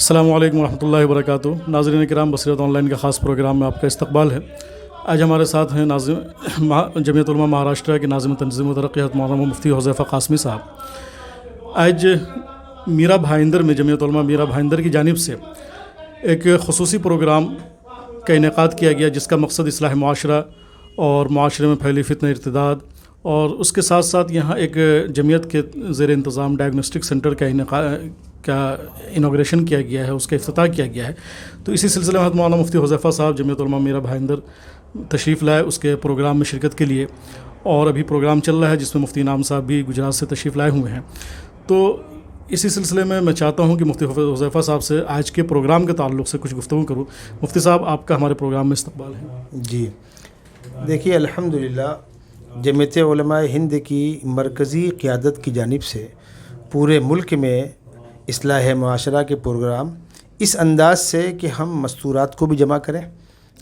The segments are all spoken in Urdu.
السلام علیکم ورحمۃ اللہ وبرکاتہ۔ ناظرین کرام، بصیرت آن لائن کے خاص پروگرام میں آپ کا استقبال ہے۔ آج ہمارے ساتھ ہیں جمعیت علماء مہاراشٹر کے ناظم تنظیم و ترقیات محترم مفتی حذیفہ قاسمی صاحب۔ آج میرا بھائندر میں جمعیت علماء میرا بھائندر کی جانب سے ایک خصوصی پروگرام کا انعقاد کیا گیا، جس کا مقصد اصلاح معاشرہ اور معاشرے میں پھیلی فتنہ ارتداد، اور اس کے ساتھ ساتھ یہاں ایک جمعیت کے زیر انتظام ڈائگنوسٹک سینٹر کا انوگریشن کیا گیا ہے، اس کا افتتاح کیا گیا ہے۔ تو اسی سلسلے میں مولانا مفتی حذیفہ صاحب جمعیت علماء میرا بھائندر تشریف لائے اس کے پروگرام میں شرکت کے لیے، اور ابھی پروگرام چل رہا ہے جس میں مفتی انعام صاحب بھی گجرات سے تشریف لائے ہوئے ہیں۔ تو اسی سلسلے میں چاہتا ہوں کہ مفتی حذیفہ صاحب سے آج کے پروگرام کے تعلق سے کچھ گفتگو کروں۔ مفتی صاحب، آپ کا ہمارے پروگرام میں استقبال ہے۔ جی دیکھیے، الحمدللہ جمعیت علماء ہند کی مرکزی قیادت کی جانب سے پورے ملک میں اصلاح معاشرہ کے پروگرام اس انداز سے کہ ہم مستورات کو بھی جمع کریں،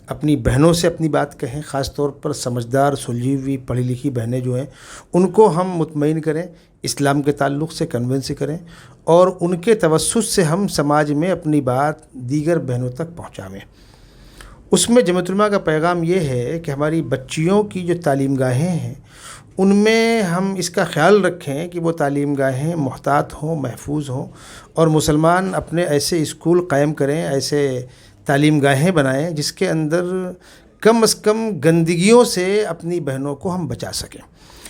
اپنی بہنوں سے اپنی بات کہیں، خاص طور پر سمجھدار سلجھی ہوئی پڑھی لکھی بہنیں جو ہیں ان کو ہم مطمئن کریں، اسلام کے تعلق سے کنونس کریں، اور ان کے توسط سے ہم سماج میں اپنی بات دیگر بہنوں تک پہنچائیں۔ اس میں جمعیت علماء کا پیغام یہ ہے کہ ہماری بچیوں کی جو تعلیم گاہیں ہیں ان میں ہم اس کا خیال رکھیں کہ وہ تعلیم گاہیں محتاط ہوں، محفوظ ہوں، اور مسلمان اپنے ایسے اسکول قائم کریں، ایسے تعلیم گاہیں بنائیں جس کے اندر کم از کم گندگیوں سے اپنی بہنوں کو ہم بچا سکیں۔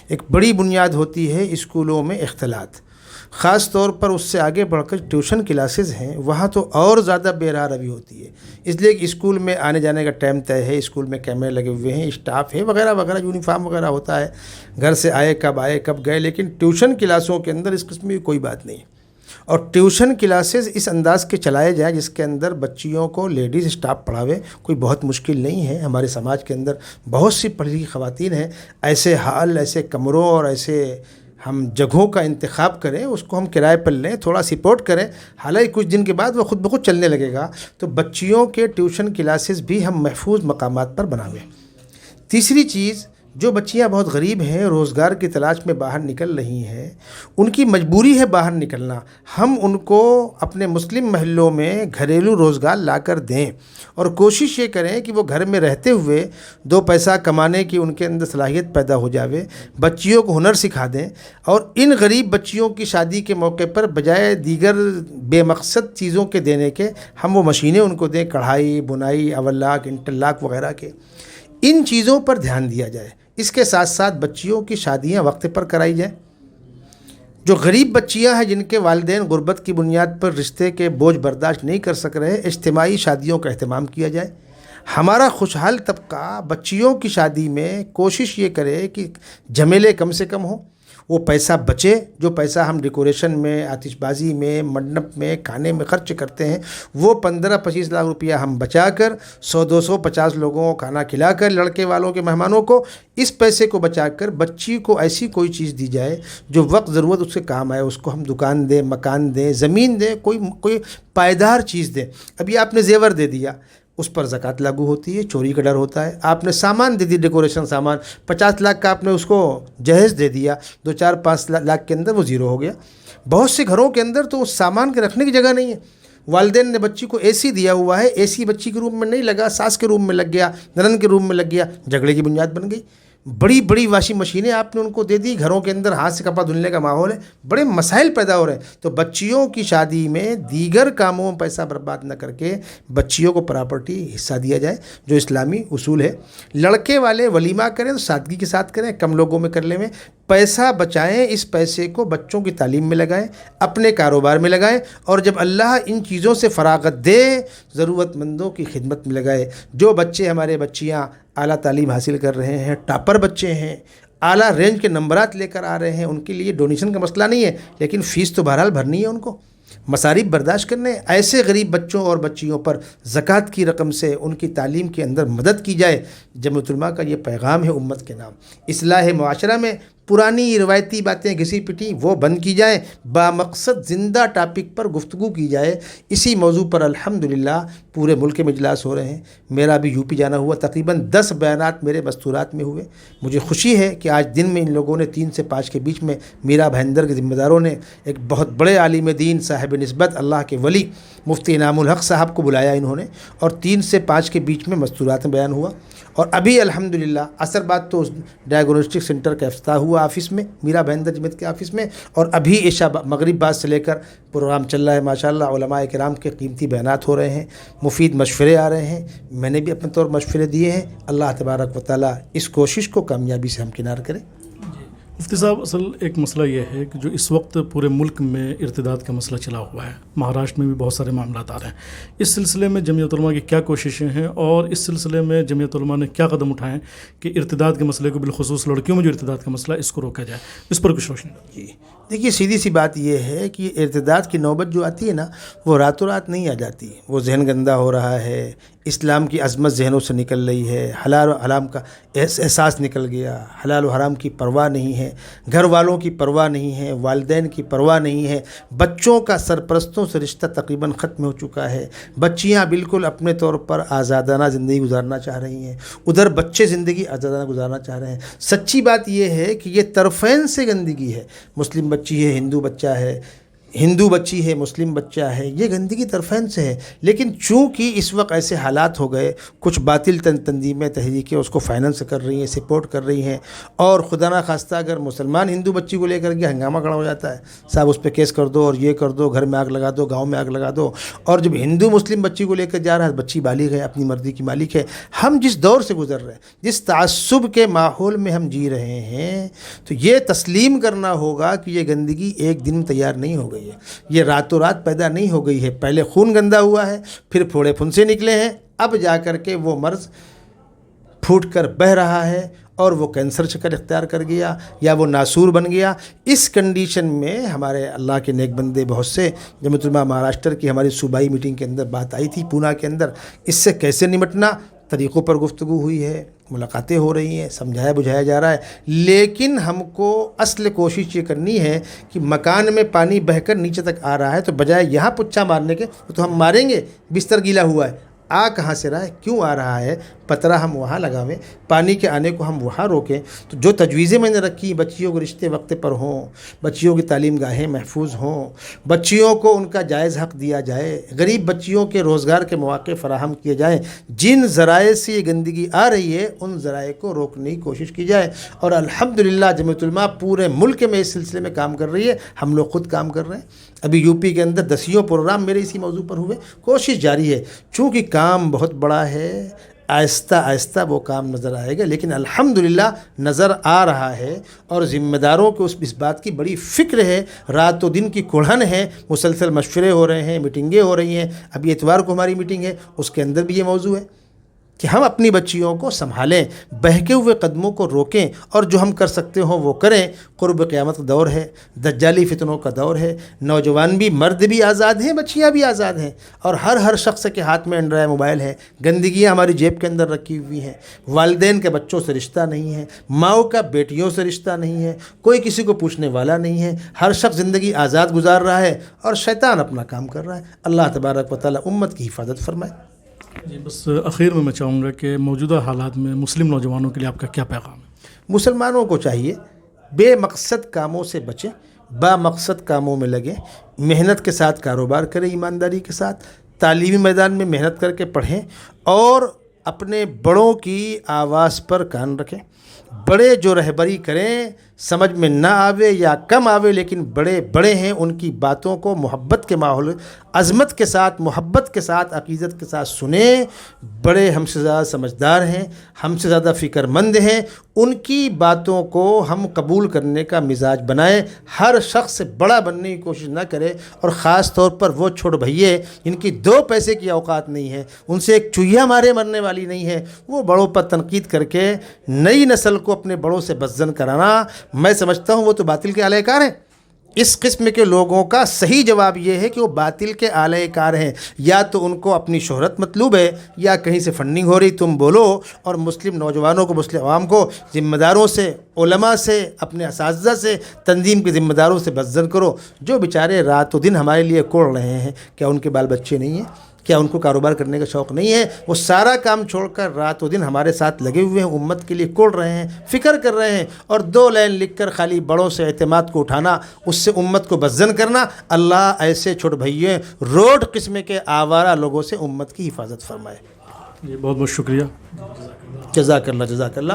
ایک بڑی بنیاد ہوتی ہے اسکولوں میں اختلاط، خاص طور پر اس سے آگے بڑھ کر ٹیوشن کلاسز ہیں، وہاں تو اور زیادہ بے راہ روی ہوتی ہے، اس لیے کہ اسکول میں آنے جانے کا ٹائم طے ہے، اسکول میں کیمرے لگے ہوئے ہیں، اسٹاف ہے وغیرہ وغیرہ، یونیفارم وغیرہ ہوتا ہے، گھر سے آئے کب گئے، لیکن ٹیوشن کلاسوں کے اندر اس قسم کی کوئی بات نہیں ہے۔ اور ٹیوشن کلاسز اس انداز کے چلائے جائیں جس کے اندر بچیوں کو لیڈیز اسٹاف پڑھاوے، کوئی بہت مشکل نہیں ہے۔ ہمارے سماج کے اندر بہت سی پڑھی لکھی خواتین ہیں، ایسے ہال، ایسے کمروں اور ایسے ہم جگہوں کا انتخاب کریں، اس کو ہم کرائے پر لیں، تھوڑا سپورٹ کریں، حالانکہ کچھ دن کے بعد وہ خود بخود چلنے لگے گا۔ تو بچیوں کے ٹیوشن کلاسز بھی ہم محفوظ مقامات پر بناویں۔ تیسری چیز، جو بچیاں بہت غریب ہیں، روزگار کی تلاش میں باہر نکل رہی ہیں، ان کی مجبوری ہے باہر نکلنا، ہم ان کو اپنے مسلم محلوں میں گھریلو روزگار لا کر دیں، اور کوشش یہ کریں کہ وہ گھر میں رہتے ہوئے دو پیسہ کمانے کی ان کے اندر صلاحیت پیدا ہو جاوے، بچیوں کو ہنر سکھا دیں، اور ان غریب بچیوں کی شادی کے موقع پر بجائے دیگر بے مقصد چیزوں کے دینے کے، ہم وہ مشینیں ان کو دیں، کڑھائی، بنائی، اول لاک، انٹر لاک وغیرہ کے، ان چیزوں پر دھیان دیا جائے۔ اس کے ساتھ ساتھ بچیوں کی شادیاں وقت پر کرائی جائیں۔ جو غریب بچیاں ہیں جن کے والدین غربت کی بنیاد پر رشتے کے بوجھ برداشت نہیں کر سک رہے، اجتماعی شادیوں کا اہتمام کیا جائے۔ ہمارا خوشحال طبقہ بچیوں کی شادی میں کوشش یہ کرے کہ جھمیلے کم سے کم ہوں، وہ پیسہ بچے، جو پیسہ ہم ڈیکوریشن میں، آتش بازی میں، منڈپ میں، کھانے میں خرچ کرتے ہیں، وہ 15-25 لاکھ روپیہ ہم بچا کر 100-250 لوگوں کو کھانا کھلا کر، لڑکے والوں کے مہمانوں کو، اس پیسے کو بچا کر بچی کو ایسی کوئی چیز دی جائے جو وقت ضرورت اس کے کام آئے، اس کو ہم دکان دیں، مکان دیں، زمین دیں، کوئی پائیدار چیز دیں۔ ابھی آپ نے زیور دے دیا، اس پر زکوٰۃ لاگو ہوتی ہے، چوری کا ڈر ہوتا ہے۔ آپ نے سامان دے دی، ڈیکوریشن سامان 50 لاکھ کا آپ نے اس کو جہیز دے دیا، 2-4-5 لاکھ کے اندر وہ زیرو ہو گیا۔ بہت سے گھروں کے اندر تو اس سامان کے رکھنے کی جگہ نہیں ہے۔ والدین نے بچی کو اے سی دیا ہوا ہے، اے سی بچی کے روم میں نہیں لگا، ساس کے روم میں لگ گیا، نند کے روم میں لگ گیا، جھگڑے کی بنیاد بن گئی۔ بڑی بڑی واشنگ مشینیں آپ نے ان کو دے دی، گھروں کے اندر ہاتھ سے کپڑا دھلنے کا ماحول ہے، بڑے مسائل پیدا ہو رہے ہیں۔ تو بچیوں کی شادی میں دیگر کاموں میں پیسہ برباد نہ کر کے بچیوں کو پراپرٹی حصہ دیا جائے، جو اسلامی اصول ہے۔ لڑکے والے ولیمہ کریں تو سادگی کے ساتھ کریں، کم لوگوں میں کر لیں، میں پیسہ بچائیں، اس پیسے کو بچوں کی تعلیم میں لگائیں، اپنے کاروبار میں لگائیں، اور جب اللہ ان چیزوں سے فراغت دے ضرورت مندوں کی خدمت میں لگائے۔ جو بچے ہمارے بچیاں اعلیٰ تعلیم حاصل کر رہے ہیں، ٹاپر بچے ہیں، اعلیٰ رینج کے نمبرات لے کر آ رہے ہیں، ان کے لیے ڈونیشن کا مسئلہ نہیں ہے، لیکن فیس تو بہرحال بھرنی ہے، ان کو مصارف برداشت کرنے۔ ایسے غریب بچوں اور بچیوں پر زکوٰۃ کی رقم سے ان کی تعلیم کے اندر مدد کی جائے۔ جمعیت علماء کا یہ پیغام ہے امت کے نام، اصلاح معاشرہ میں پرانی روایتی باتیں گھسی پٹی وہ بند کی جائیں، بامقصد زندہ ٹاپک پر گفتگو کی جائے۔ اسی موضوع پر الحمدللہ پورے ملک میں اجلاس ہو رہے ہیں۔ میرا بھی یو پی جانا ہوا، تقریباً 10 بیانات میرے مستورات میں ہوئے۔ مجھے خوشی ہے کہ آج دن میں ان لوگوں نے 3 سے 5 کے بیچ میں میرا بھائندر کے ذمہ داروں نے ایک بہت بڑے عالم دین صاحب نسبت اللہ کے ولی مفتی انعام الحق صاحب کو بلایا انہوں نے، اور 3 سے 5 کے بیچ میں مستورات میں بیان ہوا۔ اور ابھی الحمدللہ عصر بعد تو ڈائگنوسٹک سینٹر کا افتتاح ہوا آفس میں، میرا بھائندر جمعیت کے آفس میں، اور ابھی عشاء مغرب بعد سے لے کر پروگرام چل رہا ہے۔ ماشاءاللہ علماء کرام کے قیمتی بیانات ہو رہے ہیں، مفید مشورے آ رہے ہیں، میں نے بھی اپنے طور مشورے دیے ہیں۔ اللہ تبارک و تعالیٰ اس کوشش کو کامیابی سے ہمکنار کرے۔ مفتی صاحب، اصل ایک مسئلہ یہ ہے کہ جو اس وقت پورے ملک میں ارتداد کا مسئلہ چلا ہوا ہے، مہاراشٹر میں بھی بہت سارے معاملات آ رہے ہیں، اس سلسلے میں جمعیت علماء کی کیا کوششیں ہیں، اور اس سلسلے میں جمعیت علماء نے کیا قدم اٹھائے کہ ارتداد کے مسئلے کو، بالخصوص لڑکیوں میں جو ارتداد کا مسئلہ ہے، اس کو روکا جائے؟ اس پر کچھ روشنی۔ جی دیکھیے، سیدھی سی بات یہ ہے کہ ارتداد کی نوبت جو آتی ہے نا، وہ راتوں رات نہیں آ جاتی۔ وہ ذہن گندہ ہو رہا ہے، اسلام کی عظمت ذہنوں سے نکل رہی ہے، حلال و حرام کا احساس نکل گیا، حلال و حرام کی پرواہ نہیں ہے، گھر والوں کی پرواہ نہیں ہے، والدین کی پرواہ نہیں ہے، بچوں کا سرپرستوں سے رشتہ تقریباً ختم ہو چکا ہے، بچیاں بالکل اپنے طور پر آزادانہ زندگی گزارنا چاہ رہی ہیں، ادھر بچے زندگی آزادانہ گزارنا چاہ رہے ہیں۔ سچی بات یہ ہے کہ یہ طرفین سے گندگی ہے، مسلم بچی ہے، ہندو بچہ ہے، ہندو بچی ہے، مسلم بچہ ہے، یہ گندگی طرفین سے ہے۔ لیکن چونکہ اس وقت ایسے حالات ہو گئے، کچھ باطل تنظیمیں تحریکیں اس کو فائننس کر رہی ہیں، سپورٹ کر رہی ہیں، اور خدا نہ خواستہ اگر مسلمان ہندو بچی کو لے کر کے ہنگامہ کھڑا ہو جاتا ہے، صاحب اس پہ کیس کر دو، اور یہ کر دو، گھر میں آگ لگا دو، گاؤں میں آگ لگا دو۔ اور جب ہندو مسلم بچی کو لے کر جا رہا ہے، بچی بالغ ہے، اپنی مرضی کی مالک ہے۔ ہم جس دور سے گزر رہے ہیں، جس تعصب کے ماحول میں ہم جی رہے ہیں، تو یہ تسلیم کرنا ہوگا کہ یہ گندگی ایک دن تیار نہیں ہو گئی ہے، یہ راتوں رات پیدا نہیں ہو گئی ہے۔ پہلے خون گندا ہوا ہے، پھر پھوڑے پھنسے نکلے ہیں، اب جا کر کے وہ مرض پھوٹ کر بہہ رہا ہے، اور وہ کینسر شکل اختیار کر گیا، یا وہ ناسور بن گیا۔ اس کنڈیشن میں ہمارے اللہ کے نیک بندے بہت سے، جمعیت علماء مہاراشٹر کی ہماری صوبائی میٹنگ کے اندر بات آئی تھی پونا کے اندر، اس سے کیسے نمٹنا، طریقوں پر گفتگو ہوئی ہے، ملاقاتیں ہو رہی ہیں، سمجھایا بجھایا جا رہا ہے۔ لیکن ہم کو اصل کوشش یہ کرنی ہے کہ مکان میں پانی بہہ کر نیچے تک آ رہا ہے، تو بجائے یہاں پچھا مارنے کے تو ہم ماریں گے، بستر گیلا ہوا ہے، آ کہاں سے رہا ہے، کیوں آ رہا ہے، پترا ہم وہاں لگاویں، پانی کے آنے کو ہم وہاں روکیں۔ تو جو تجویزیں میں نے رکھی، بچیوں کے رشتے وقت پر ہوں، بچیوں کی تعلیم گاہیں محفوظ ہوں، بچیوں کو ان کا جائز حق دیا جائے، غریب بچیوں کے روزگار کے مواقع فراہم کیے جائیں، جن ذرائع سے یہ گندگی آ رہی ہے ان ذرائع کو روکنے کی کوشش کی جائے۔ اور الحمدللہ جمعیت علماء پورے ملک میں اس سلسلے میں کام کر رہی ہے، ہم لوگ خود کام کر رہے ہیں۔ ابھی یو پی کے اندر 10 پروگرام میرے اسی موضوع پر ہوئے، کوشش جاری ہے، چونکہ کام بہت بڑا ہے، آہستہ آہستہ وہ کام نظر آئے گا، لیکن الحمدللہ نظر آ رہا ہے، اور ذمہ داروں کو اس بات کی بڑی فکر ہے، رات و دن کی کڑھن ہے، مسلسل مشورے ہو رہے ہیں، میٹنگیں ہو رہی ہیں۔ ابھی اتوار کو ہماری میٹنگ ہے، اس کے اندر بھی یہ موضوع ہے کہ ہم اپنی بچیوں کو سنبھالیں، بہکے ہوئے قدموں کو روکیں، اور جو ہم کر سکتے ہوں وہ کریں۔ قرب قیامت کا دور ہے، دجالی فتنوں کا دور ہے، نوجوان بھی، مرد بھی آزاد ہیں، بچیاں بھی آزاد ہیں، اور ہر شخص کے ہاتھ میں اینڈرائڈ موبائل ہے، گندگیاں ہماری جیب کے اندر رکھی ہوئی ہیں، والدین کے بچوں سے رشتہ نہیں ہے، ماؤں کا بیٹیوں سے رشتہ نہیں ہے، کوئی کسی کو پوچھنے والا نہیں ہے، ہر شخص زندگی آزاد گزار رہا ہے، اور شیطان اپنا کام کر رہا ہے۔ اللہ تبارک و تعالیٰ امت کی حفاظت فرمائے۔ جی، بس اخیر میں چاہوں گا کہ موجودہ حالات میں مسلم نوجوانوں کے لیے آپ کا کیا پیغام ہے؟ مسلمانوں کو چاہیے بے مقصد کاموں سے بچیں، با مقصد کاموں میں لگیں، محنت کے ساتھ کاروبار کریں، ایمانداری کے ساتھ تعلیمی میدان میں محنت کر کے پڑھیں، اور اپنے بڑوں کی آواز پر کان رکھیں۔ بڑے جو رہبری کریں، سمجھ میں نہ آوے یا کم آوے، لیکن بڑے بڑے ہیں، ان کی باتوں کو محبت کے ماحول، عظمت کے ساتھ، محبت کے ساتھ، عقیدت کے ساتھ سنیں۔ بڑے ہم سے زیادہ سمجھدار ہیں، ہم سے زیادہ فکر مند ہیں، ان کی باتوں کو ہم قبول کرنے کا مزاج بنائیں۔ ہر شخص بڑا بننے کی کوشش نہ کرے، اور خاص طور پر وہ چھوڑ بھئیے جن کی 2 پیسے کی اوقات نہیں ہے، ان سے ایک چوہیا مارے مرنے والی نہیں ہے، وہ بڑوں پر تنقید کر کے نئی نسل کو اپنے بڑوں سے بزن کرانا، میں سمجھتا ہوں وہ تو باطل کے اعلی کار ہیں۔ اس قسم کے لوگوں کا صحیح جواب یہ ہے کہ وہ باطل کے آلہ کار ہیں، یا تو ان کو اپنی شہرت مطلوب ہے یا کہیں سے فنڈنگ ہو رہی، تم بولو اور مسلم نوجوانوں کو، مسلم عوام کو ذمہ داروں سے، علماء سے، اپنے اساتذہ سے، تنظیم کے ذمہ داروں سے بزن کرو، جو بیچارے رات و دن ہمارے لیے کوڑ رہے ہیں۔ کیا ان کے بال بچے نہیں ہیں؟ کیا ان کو کاروبار کرنے کا شوق نہیں ہے؟ وہ سارا کام چھوڑ کر رات و دن ہمارے ساتھ لگے ہوئے ہیں، امت کے لیے کوڑ رہے ہیں، فکر کر رہے ہیں، اور 2 لائن لکھ کر خالی بڑوں سے اعتماد کو اٹھانا، اس سے امت کو بزن کرنا۔ اللہ ایسے چھوٹ بھائیوں روڈ قسم کے آوارہ لوگوں سے امت کی حفاظت فرمائے۔ جی بہت بہت شکریہ۔ جزاک اللہ، جزاک اللہ۔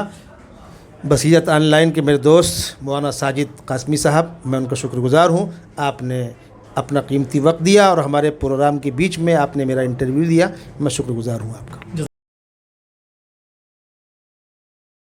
بصیرت آن لائن کے میرے دوست مولانا ساجد قاسمی صاحب، میں ان کا شکر گزار ہوں۔ آپ نے اپنا قیمتی وقت دیا اور ہمارے پروگرام کے بیچ میں آپ نے میرا انٹرویو دیا، میں شکر گزار ہوں آپ کا۔